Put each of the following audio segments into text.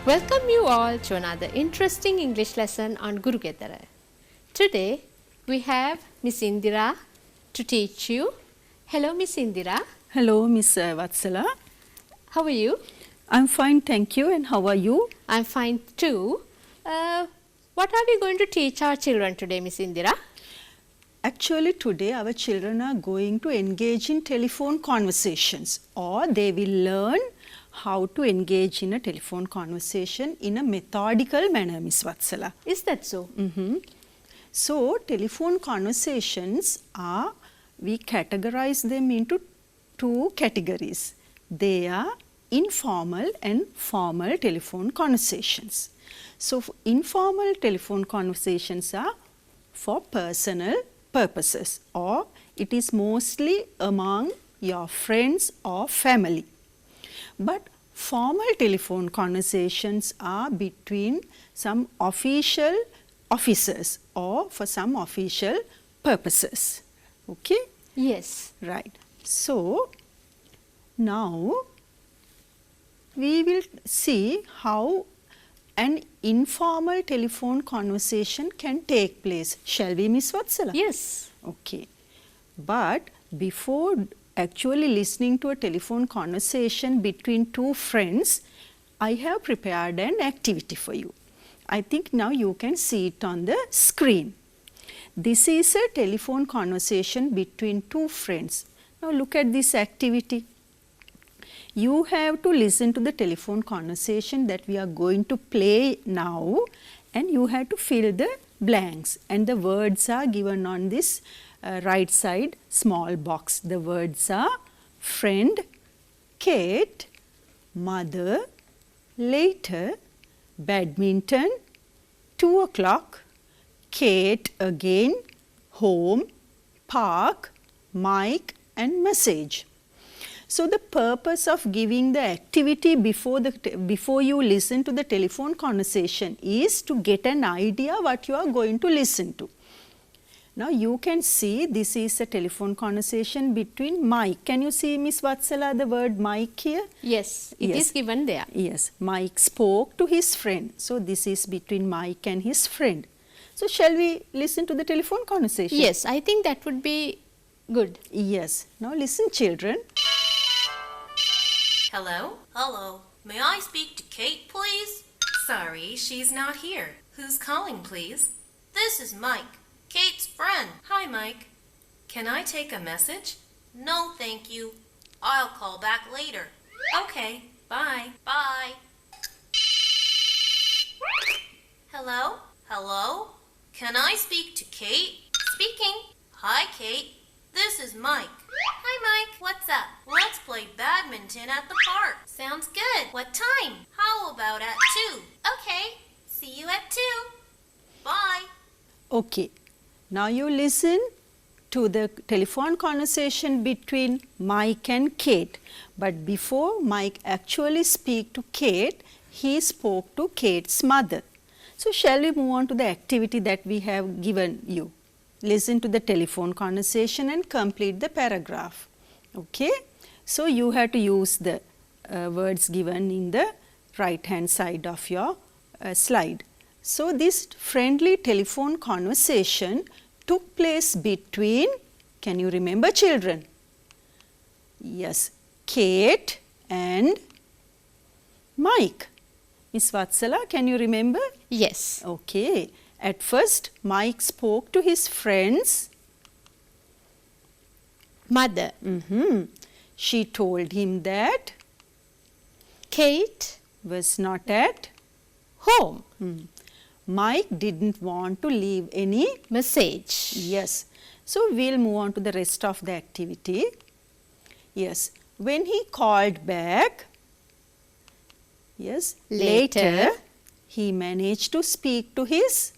Welcome you all to another interesting English lesson on Guru Gedara. Today we have Miss Indira to teach you. Hello Miss Indira. Hello Miss Vatsala. How are you? I'm fine, thank you. And how are you? I'm fine too. What are we going to teach our children today, Miss Indira? Actually today our children are going to engage in telephone conversations, or they will learn how to engage in a telephone conversation in a methodical manner, Miss Vatsala. Is that so? So telephone conversations are, we categorize them into two categories. They are informal and formal telephone conversations. So informal telephone conversations are for personal purposes, or it is mostly among your friends or family. But formal telephone conversations are between some official officers or for some official purposes. Okay? Yes. Right. So now we will see how an informal telephone conversation can take place. Shall we, Miss Vatsala? Yes. Okay. But before actually listening to a telephone conversation between two friends, I have prepared an activity for you. I think now you can see it on the screen. This is a telephone conversation between two friends. Now look at this activity. You have to listen to the telephone conversation that we are going to play now, and you have to fill the blanks, and the words are given on this right side small box. The words are friend, Kate, mother, later, badminton, 2 o'clock, Kate again, home, park, mic and message. So the purpose of giving the activity before you listen to the telephone conversation is to get an idea what you are going to listen to. Now you can see this is a telephone conversation between Mike. Can you see, Miss Vatsala, the word Mike here? Yes, it is given there. Yes, Mike spoke to his friend. So this is between Mike and his friend. So shall we listen to the telephone conversation? Yes, I think that would be good. Yes. Now listen, children. Hello? Hello. May I speak to Kate, please? Sorry, she's not here. Who's calling, please? This is Mike, Kate's friend. Hi, Mike. Can I take a message? No, thank you. I'll call back later. Okay, bye. Bye. Hello? Hello? Can I speak to Kate? Speaking. Hi, Kate. This is Mike. Hi, Mike. What's up? Let's play badminton at the park. Sounds good. What time? How about at 2? Okay. See you at 2. Bye. Okay. Now you listen to the telephone conversation between Mike and Kate. But before Mike actually speak to Kate, he spoke to Kate's mother. So shall we move on to the activity that we have given you? Listen to the telephone conversation and complete the paragraph. Okay. So you have to use the words given in the right hand side of your slide. So this friendly telephone conversation took place between, can you remember, children? Yes, Kate and Mike. Miss Vatsala, can you remember? Yes. Okay. At first, Mike spoke to his friend's mother. She told him that Kate was not at home. Mike didn't want to leave any message. Yes. So we'll move on to the rest of the activity. Yes. When he called back, yes, later he managed to speak to his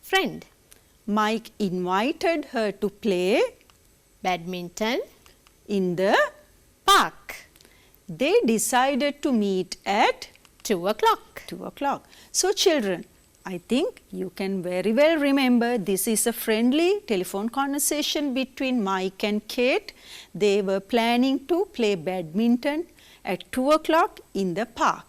friend. Mike invited her to play badminton in the park. They decided to meet at 2 o'clock. 2 o'clock. So children, I think you can very well remember this is a friendly telephone conversation between Mike and Kate. They were planning to play badminton at 2 o'clock in the park.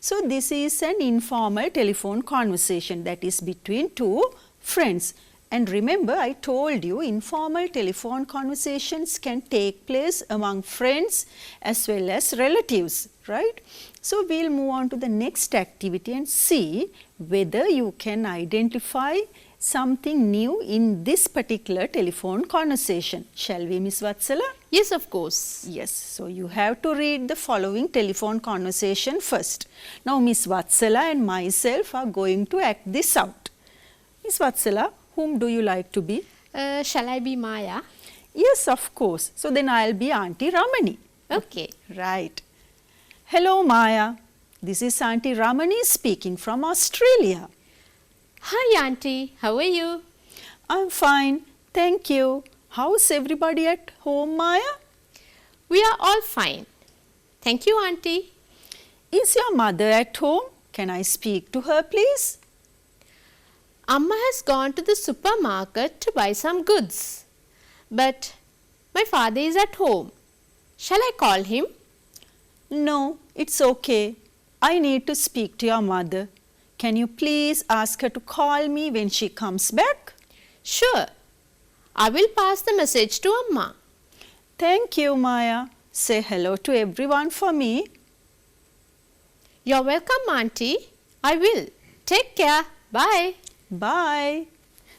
So this is an informal telephone conversation that is between two friends. And remember, I told you informal telephone conversations can take place among friends as well as relatives, right? So we'll move on to the next activity and see whether you can identify something new in this particular telephone conversation. Shall we, Miss Vatsala? Yes, of course. Yes, so you have to read the following telephone conversation first. Now Miss Vatsala and myself are going to act this out. Miss Vatsala, whom do you like to be? Shall I be Maya? Yes, of course. So then I'll be Auntie Ramani. Okay. Right. Hello Maya, this is Auntie Ramani speaking from Australia. Hi Auntie, how are you? I'm fine, thank you. How's everybody at home, Maya? We are all fine. Thank you, Auntie. Is your mother at home? Can I speak to her, please? Amma has gone to the supermarket to buy some goods. But my father is at home. Shall I call him? No, it's okay. I need to speak to your mother. Can you please ask her to call me when she comes back? Sure. I will pass the message to Amma. Thank you, Maya. Say hello to everyone for me. You're welcome, Auntie. I will. Take care. Bye. Bye.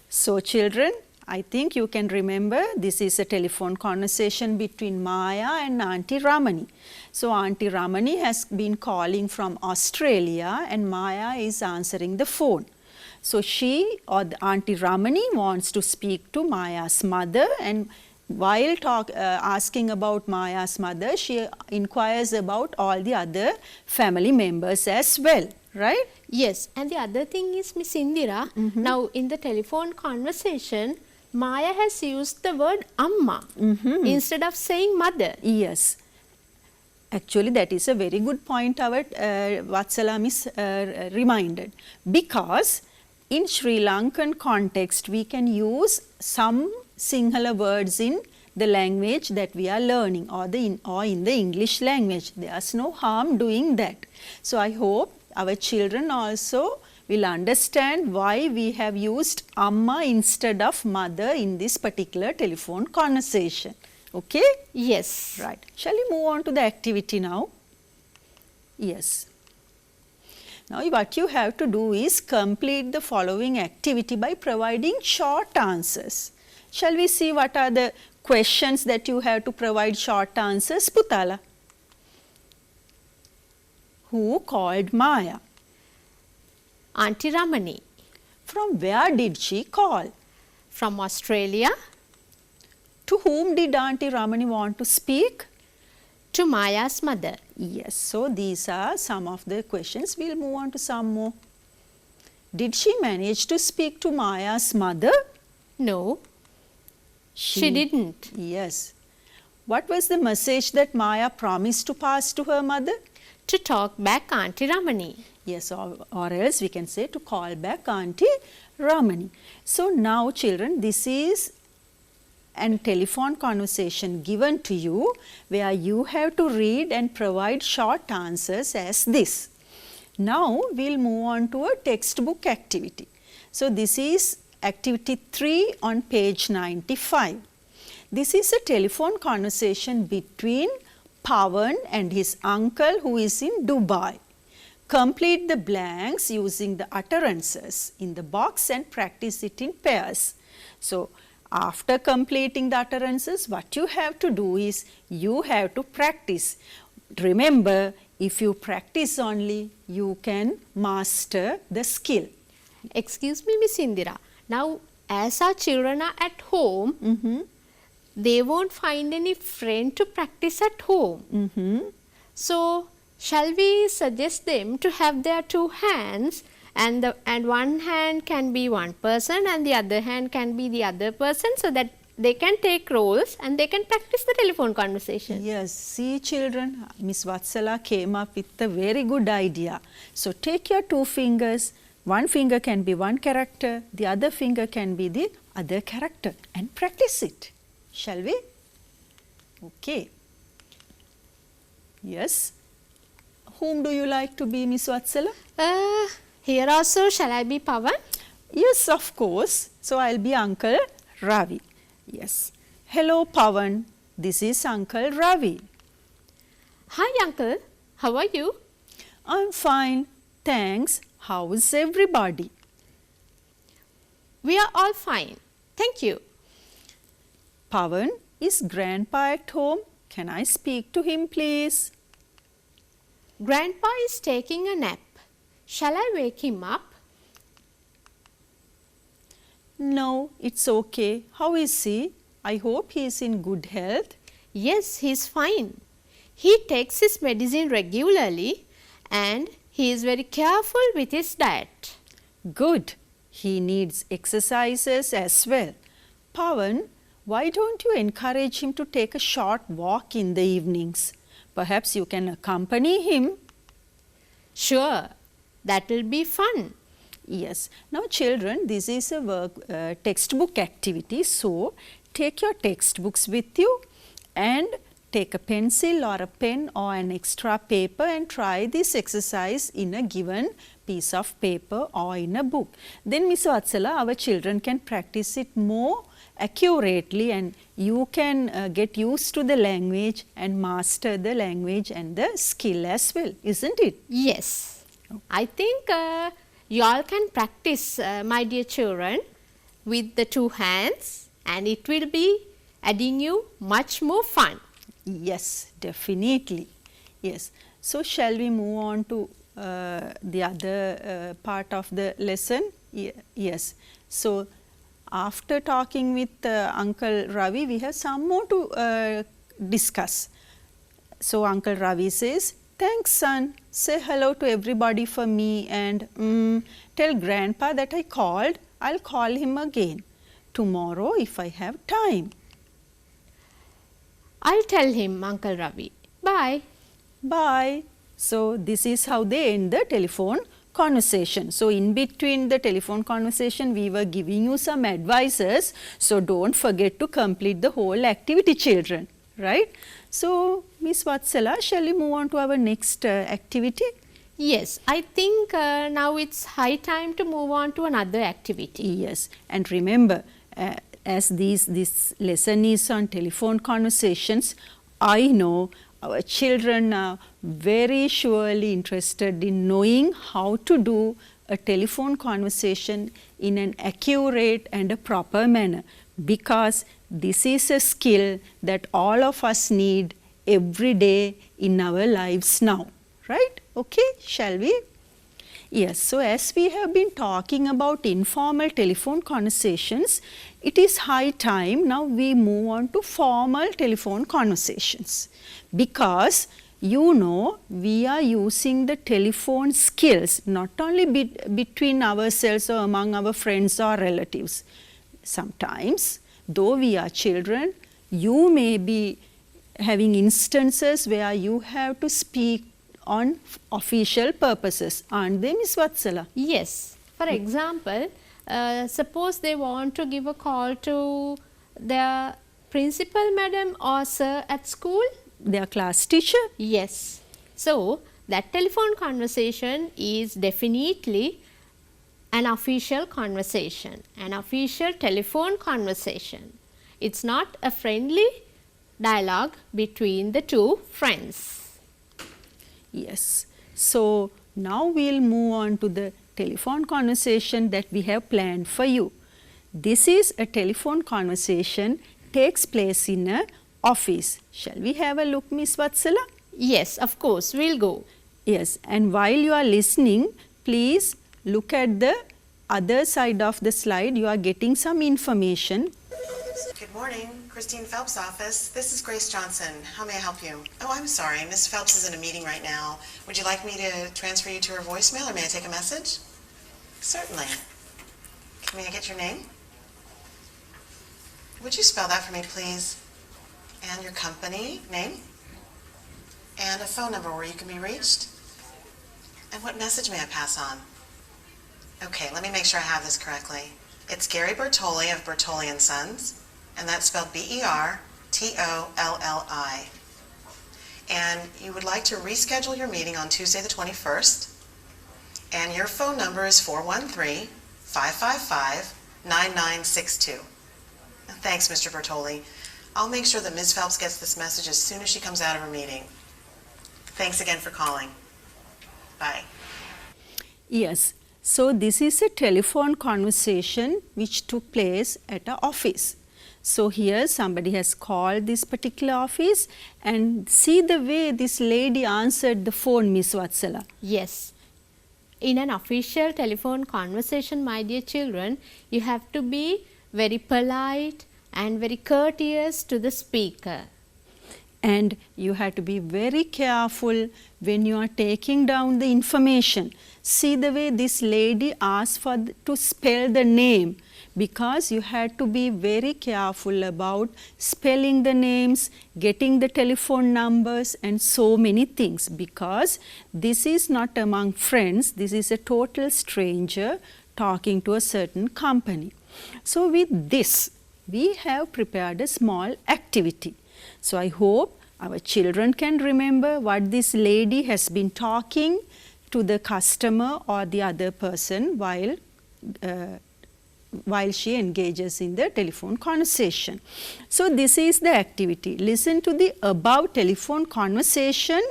So children, I think you can remember this is a telephone conversation between Maya and Auntie Ramani. So Auntie Ramani has been calling from Australia and Maya is answering the phone. So she or the Auntie Ramani wants to speak to Maya's mother, and while asking about Maya's mother, she inquires about all the other family members as well, right? Yes, and the other thing is, Miss Indira, now in the telephone conversation, Maya has used the word Amma instead of saying mother. Yes. Actually, that is a very good point our Vatsala Miss reminded, because in Sri Lankan context we can use some Sinhala words in the language that we are learning or in the English language. There's no harm doing that. So I hope our children also will understand why we have used Amma instead of mother in this particular telephone conversation. Okay? Yes. Right. Shall we move on to the activity now? Yes. Now what you have to do is complete the following activity by providing short answers. Shall we see what are the questions that you have to provide short answers, Putala? Who called Maya? Auntie Ramani. From where did she call? From Australia. To whom did Auntie Ramani want to speak? To Maya's mother. Yes, so these are some of the questions. We'll move on to some more. Did she manage to speak to Maya's mother? No, she didn't. Yes. What was the message that Maya promised to pass to her mother? To talk back Auntie Ramani. Yes, or else we can say to call back Auntie Ramani. So now children, this is a telephone conversation given to you where you have to read and provide short answers as this. Now we'll move on to a textbook activity. So this is activity 3 on page 95. This is a telephone conversation between Pawan and his uncle who is in Dubai. Complete the blanks using the utterances in the box and practice it in pairs. So after completing the utterances, what you have to do is you have to practice. Remember, if you practice only, you can master the skill. Excuse me, Miss Indira. Now, as our children are at home, they won't find any friend to practice at home. So, shall we suggest them to have their two hands, and one hand can be one person and the other hand can be the other person, so that they can take roles and they can practice the telephone conversation. Yes, see children, Miss Vatsala came up with a very good idea. So take your two fingers, one finger can be one character, the other finger can be the other character, and practice it. Shall we? Okay. Yes. whom do you like to be, Miss Vatsala? Here also, shall I be Pawan? Yes, of course. So I'll be Uncle Ravi. Yes. Hello, Pawan. This is Uncle Ravi. Hi, Uncle. How are you? I'm fine. Thanks. How's everybody? We are all fine. Thank you. Pawan, is Grandpa at home? Can I speak to him, please? Grandpa is taking a nap. Shall I wake him up? No, it's okay. How is he? I hope he is in good health. Yes, he's fine. He takes his medicine regularly and he is very careful with his diet. Good. He needs exercises as well. Pawan, why don't you encourage him to take a short walk in the evenings? Perhaps you can accompany him. Sure, that will be fun. Yes. Now children, this is a textbook activity. So take your textbooks with you and take a pencil or a pen or an extra paper and try this exercise in a given piece of paper or in a book. Then Miss Vatsala, our children can practice it more accurately and you can get used to the language and master the language and the skill as well, isn't it? Yes, I think you all can practice, my dear children, with the two hands and it will be adding you much more fun. Yes, definitely. Yes. So shall we move on to the other part of the lesson? Yes. So after talking with Uncle Ravi, we have some more to discuss. So Uncle Ravi says, thanks son, say hello to everybody for me and tell Grandpa that I called. I'll call him again tomorrow if I have time. I'll tell him, Uncle Ravi. Bye. Bye. So this is how they end the telephone conversation. So in between the telephone conversation, we were giving you some advices. So don't forget to complete the whole activity, children. Right? So Miss Vatsala, shall we move on to our next activity? Yes, I think now it's high time to move on to another activity. Yes. And remember, as this lesson is on telephone conversations, I know our children are very surely interested in knowing how to do a telephone conversation in an accurate and a proper manner, because this is a skill that all of us need every day in our lives now. Right? Okay, shall we? Yes, so as we have been talking about informal telephone conversations, it is high time now we move on to formal telephone conversations, because you know we are using the telephone skills not only between ourselves or among our friends or relatives. Sometimes, though we are children, you may be having instances where you have to speak on official purposes, aren't they, Miss Vatsala? Yes. For example, suppose they want to give a call to their principal madam or sir at school. Their class teacher? Yes. So, that telephone conversation is definitely an official conversation, an official telephone conversation. It's not a friendly dialogue between the two friends. Yes. So now we'll move on to the telephone conversation that we have planned for you. This is a telephone conversation takes place in a office. Shall we have a look, Miss Vatsala? Yes, of course, we'll go. Yes, and while you are listening, please look at the other side of the slide. You are getting some information. Good morning, Christine Phelps' office. This is Grace Johnson. How may I help you? Oh, I'm sorry. Miss Phelps is in a meeting right now. Would you like me to transfer you to her voicemail, or may I take a message? Certainly. May I get your name? Would you spell that for me, please? And your company name? And a phone number where you can be reached? And what message may I pass on? Okay, let me make sure I have this correctly. It's Gary Bertolli of Bertolli & Sons, and that's spelled B-E-R-T-O-L-L-I. and you would like to reschedule your meeting on Tuesday the 21st, and your phone number is 413-555-9962. Thanks, Mr. Bertoli. I'll make sure that Ms. Phelps gets this message as soon as she comes out of her meeting. Thanks again for calling. Bye. Yes, so this is a telephone conversation which took place at an office. So here somebody has called this particular office, and see the way this lady answered the phone, Miss Vatsala. Yes. In an official telephone conversation, my dear children, you have to be very polite and very courteous to the speaker. And you have to be very careful when you are taking down the information. See the way this lady asked to spell the name, because you had to be very careful about spelling the names, getting the telephone numbers, and so many things, because this is not among friends, this is a total stranger talking to a certain company. So with this, we have prepared a small activity. So I hope our children can remember what this lady has been talking to the customer or the other person while she engages in the telephone conversation. So this is the activity. Listen to the above telephone conversation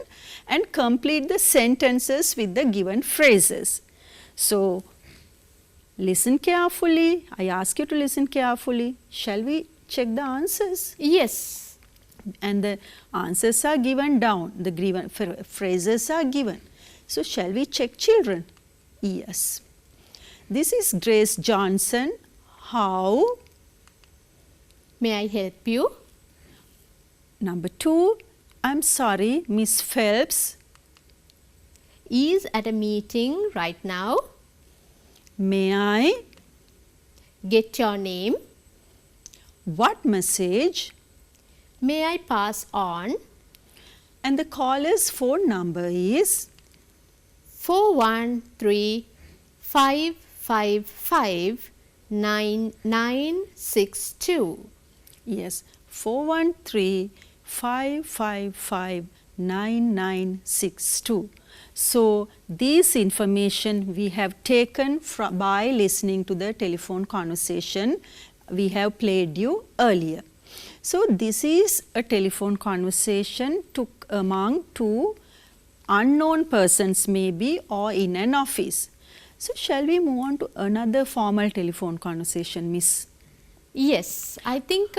and complete the sentences with the given phrases. So listen carefully. I ask you to listen carefully. Shall we check the answers? Yes. And the answers are given down. The given phrases are given. So shall we check, children? Yes. This is Grace Johnson. How? May I help you? Number 2, I'm sorry, Miss Phelps. Is at a meeting right now. May I? Get your name. What message? May I pass on? And the caller's phone number is? 413-555-9962. Yes, 413-555-9962. So this information we have taken by listening to the telephone conversation we have played you earlier. So this is a telephone conversation among two unknown persons maybe, or in an office. So shall we move on to another formal telephone conversation, Miss? Yes, I think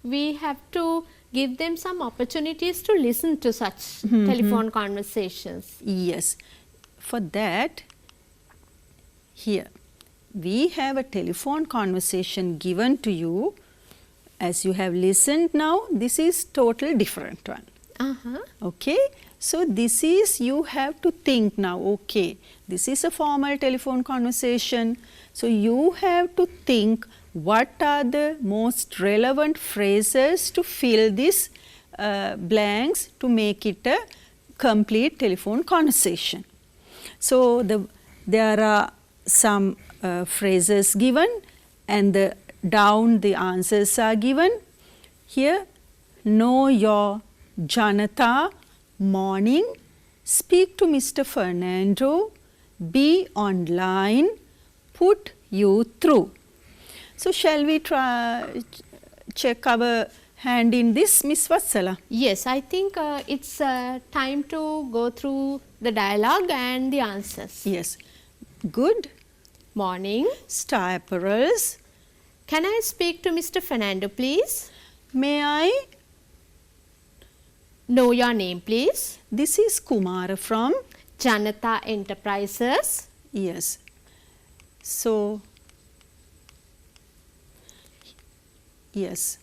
we have to give them some opportunities to listen to such telephone conversations. Yes. For that, here we have a telephone conversation given to you. As you have listened now, this is total different one. Okay. So this is, you have to think now, okay, this is a formal telephone conversation. So you have to think what are the most relevant phrases to fill these blanks to make it a complete telephone conversation. So there are some phrases given, and down the answers are given. Here, know your Janata, morning, speak to Mr. Fernando, be online, put you through. So shall we check our hand in this, Miss Vatsala? Yes, I think it's time to go through the dialogue and the answers. Yes. Good. Morning. Star Apparels. Can I speak to Mr. Fernando, please? May I? Know your name, please. This is Kumara from? Janata Enterprises. Yes. So, yes.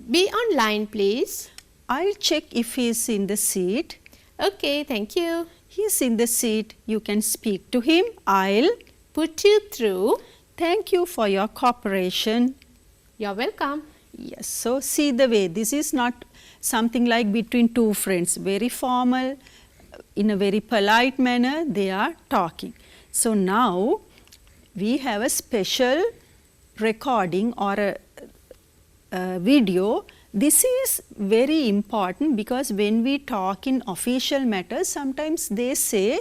Be online, please. I'll check if he is in the seat. Okay, thank you. He is in the seat. You can speak to him. I'll put you through. Thank you for your cooperation. You're welcome. Yes. So, see the way. This is not something like between two friends. Very formal, in a very polite manner, they are talking. So, now we have a special recording or a video This is very important because when we talk in official matters, sometimes they say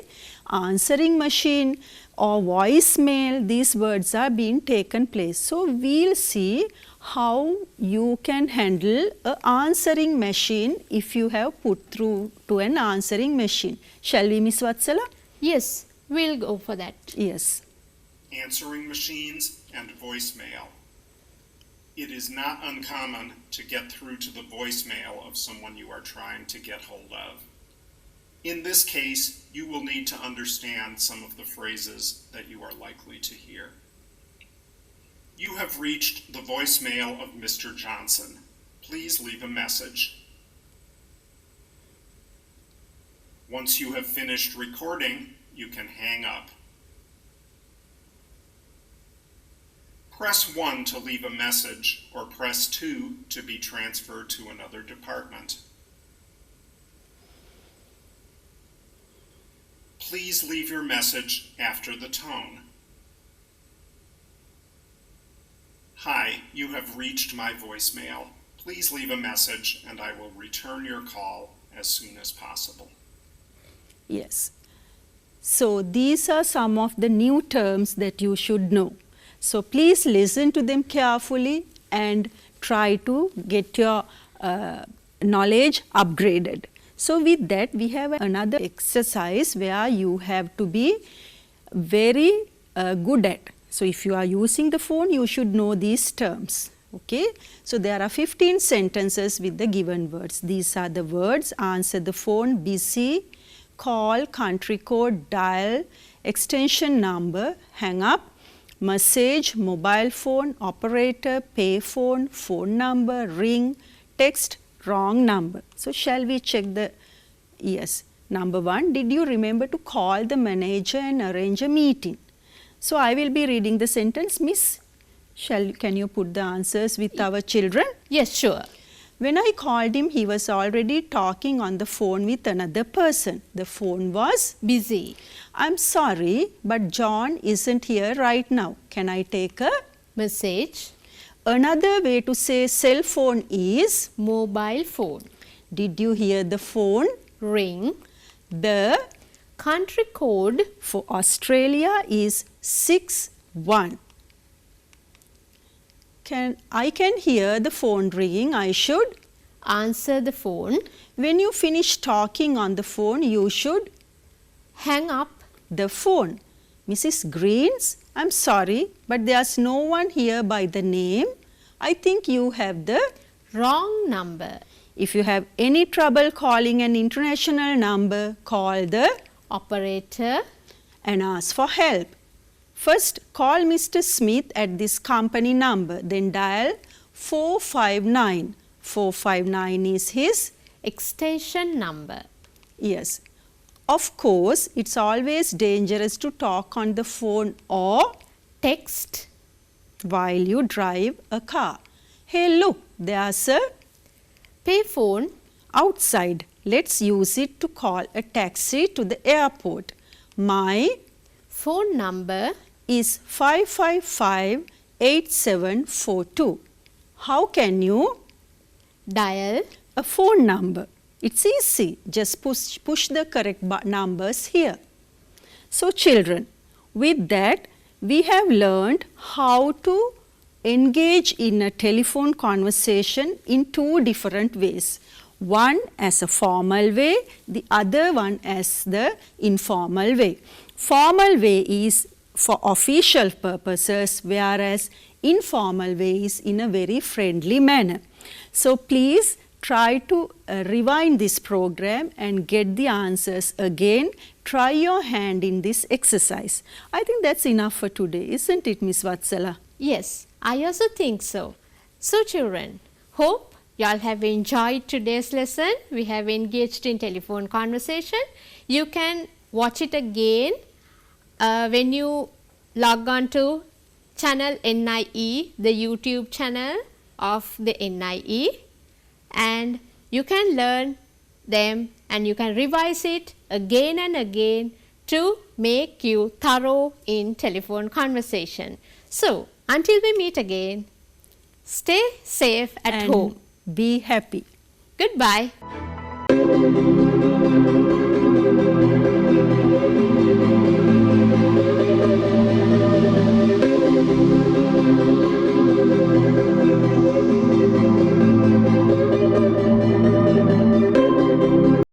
answering machine or voicemail, these words are being taken place. So, we will see how you can handle a answering machine if you have put through to an answering machine. Shall we, Miss Vatsala? Yes, we'll go for that. Yes. Answering machines and voicemail. It is not uncommon to get through to the voicemail of someone you are trying to get hold of. In this case, you will need to understand some of the phrases that you are likely to hear. You have reached the voicemail of Mr. Johnson. Please leave a message. Once you have finished recording, you can hang up. Press 1 to leave a message, or press 2 to be transferred to another department. Please leave your message after the tone. Hi, you have reached my voicemail. Please leave a message and I will return your call as soon as possible. Yes. So, these are some of the new terms that you should know. So, please listen to them carefully and try to get your knowledge upgraded. So, with that we have another exercise where you have to be very good at. So, if you are using the phone, you should know these terms. Okay? So, there are 15 sentences with the given words. These are the words: answer the phone, busy, call, country code, dial, extension number, hang up, message, mobile phone, operator, pay phone, phone number, ring, text, wrong number. So, shall we check the, yes. Number 1, did you remember to call the manager and arrange a meeting? So, I will be reading the sentence. Miss, can you put the answers with our children? Yes, sure. When I called him, he was already talking on the phone with another person. The phone was Busy. I'm sorry, but John isn't here right now. Can I take a Message. Another way to say cell phone is Mobile phone. did you hear the phone? Ring. The Country code. for Australia is 61. I can hear the phone ringing. I should. Answer the phone. When you finish talking on the phone, you should Hang up. the phone. Mrs. Greens, I'm sorry, but there's no one here by the name. I think you have the. Wrong number. If you have any trouble calling an international number, call the Operator. and ask for help. First, call Mr. Smith at this company number, then dial 459. 459 is his. Extension number. Yes. Of course, it's always dangerous to talk on the phone or Text. while you drive a car. Hey, look, there's a Payphone. outside. Let's use it to call a taxi to the airport. My Phone number. is 555-8742. How can you? Dial. A phone number. It's easy. Just push the correct numbers here. So, children, with that, we have learned how to engage in a telephone conversation in 2 different ways. One as a formal way, the other one as the informal way. Formal way is for official purposes, whereas informal way is in a very friendly manner. So, please try to rewind this program and get the answers again. Try your hand in this exercise. I think that's enough for today, isn't it, Miss Vatsala? Yes, I also think so. So, children, hope you all have enjoyed today's lesson. We have engaged in telephone conversation. You can watch it again when you log on to channel NIE, the YouTube channel of the NIE, and you can learn them and you can revise it again and again to make you thorough in telephone conversation. So, until we meet again, stay safe at home. Be happy. Goodbye.